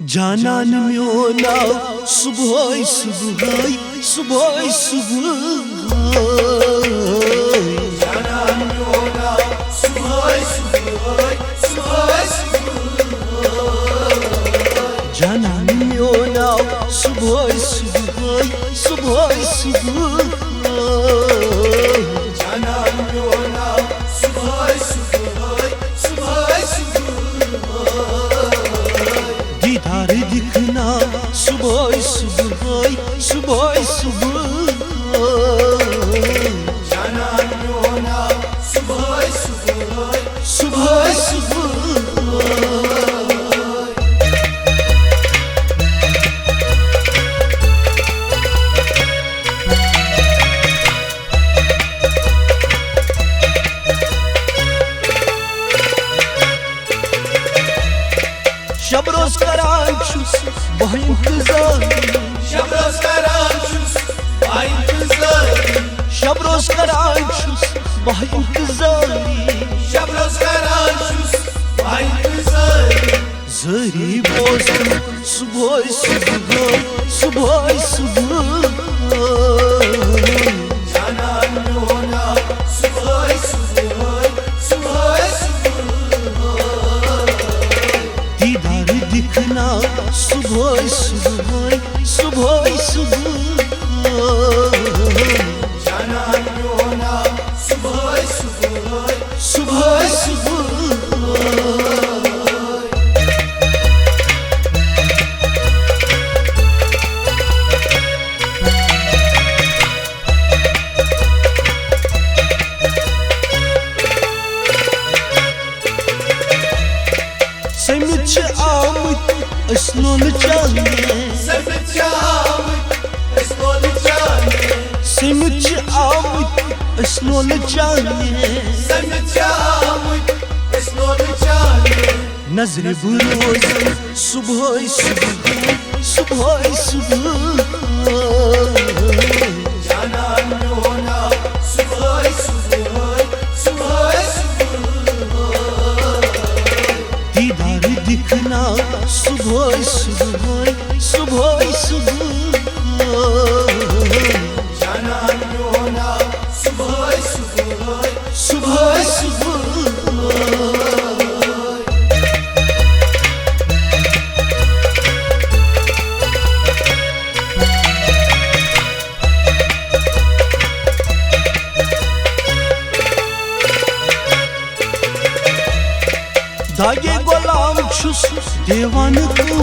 Canan miyona subhay subhay subhay subhay Canan miyona subhay subhay subhay subhay Canan miyona subhay subhay subhay subhay Canan miyona subhay subhay subhay subhay Didar dikhna subhay subhay subhay subhay Canan miyona subhay subhay subhay subhay Şabroz karançus bu intizar Şabroz karançus ay kızlar Şabroz karançus bu intizar Şabroz karançus ay kızlar Zari bozdu subhay subhay subhay subhay Canan miyona subhay subhay subhay subhay Didar dikhna subhay subhay subhay subhay Canan miyona subhay subhay subhay subhay Semit amit asnol chane Semit çağımı esmol çağımı Semit amit asnol chane Semit çağımı esmol çağımı Nazr buroz subhay subhay subhay subhay Canan miyona subhay subhay subhay subhay Didar dikhna subhay subhay subhay subhay Canan miyona subhay subhay subhay subhay Dage golam çus devan kuçu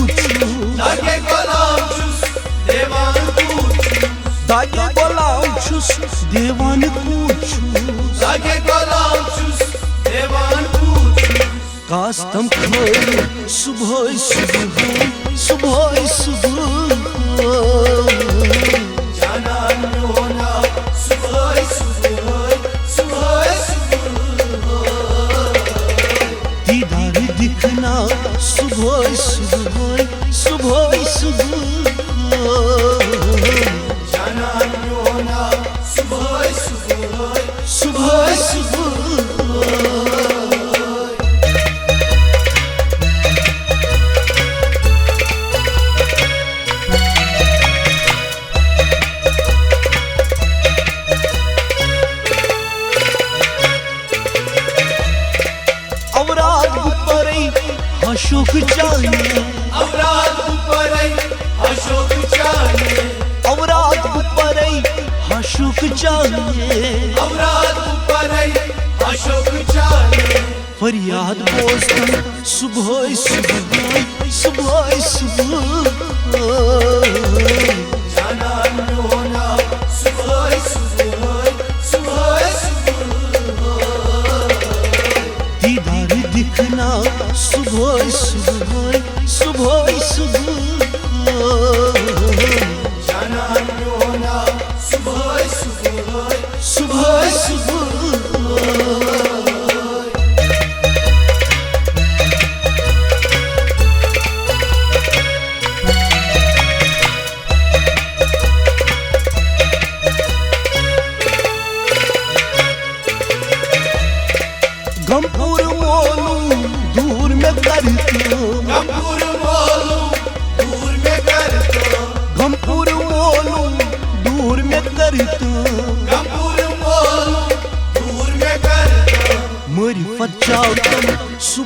Dage golamcus devan kuçu Dage golam çus devan kuçu Dage golamcus devan kuçu Kastam khay subhay subhay subhay subhay Canan miyona subhay subhay subhay subhay Didar dikhna subhay subhay subhay subhay Canan miyona subhay subhay subhay subhay Avrad parai hashok chane Avrat uparay aşok çane Avrad parai hashok chane Avrat uparay aşok çane फरियाद बोझता सुबह सुबह सुबह सुबह Canan miyona subhay subhay subhay subhay दीदार दिखना सुबह सुबह सुबह सुबह Canan miyona subhay subhay सुबह सुबह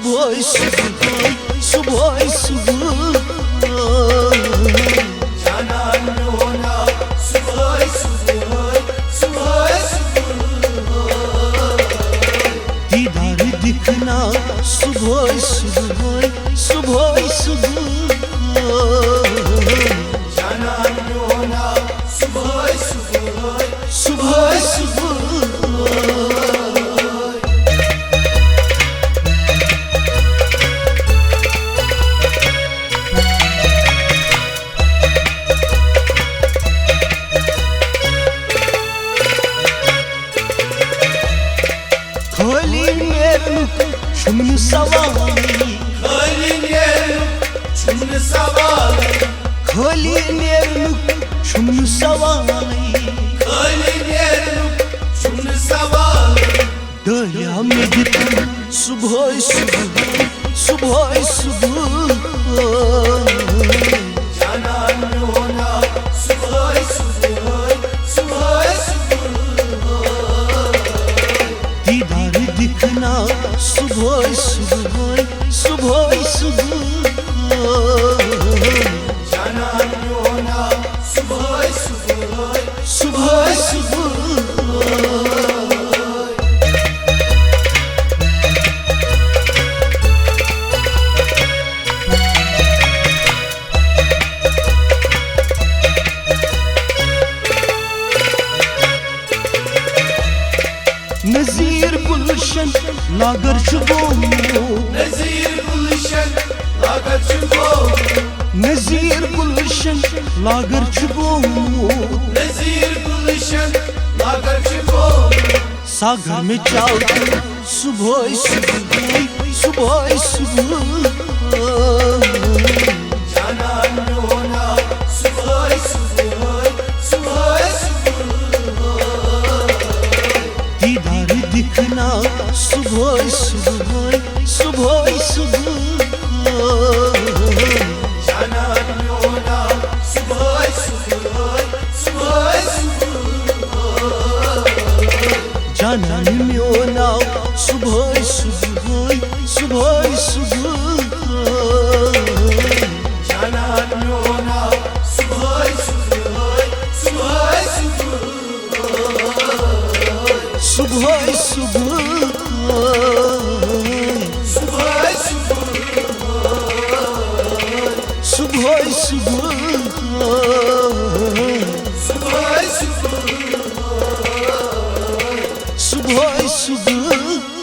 सुबह सुबह सुबह सुबह जाना होना सुबह सुबह सुबह सुबह दीदार दिखना सुबह सुबह सुबह सुबह जाना होना सुबह सुबह सुबह सुबह Kolin yerluk şunu savali Kolin yerluk şunu savali Kolin yerluk şunu savali Kolin yerluk şunu savali Daya meditam subhay subhay subhay subhay जाना होना सुबह सुबह सुबह दीदार दिखना सुबह सुबह सुबह सुबह जाना होना सुबह सुबह सुबह सुबह Nazir Gulşen Lagar Çubo Nezir Gülşen Lagar Çubo Nazir Gulşen Lagar Çubo Nezir Gülşen Lagar Çubo सागर में चलते सुबह सुबह सुबह सुबह जाना होना सुबह सुबह सुबह दीदार दिखना सुबह सुबह सुबह सुबह जाना होना सुबह सुबह सुबह जानन म्योना सुबह सुबह सुबह सुबह जाना होना सुबह सुबह सुबह सुबह सुबह सुबह सुबह सुबह सुबह सुबह सुबह सुबह सुबह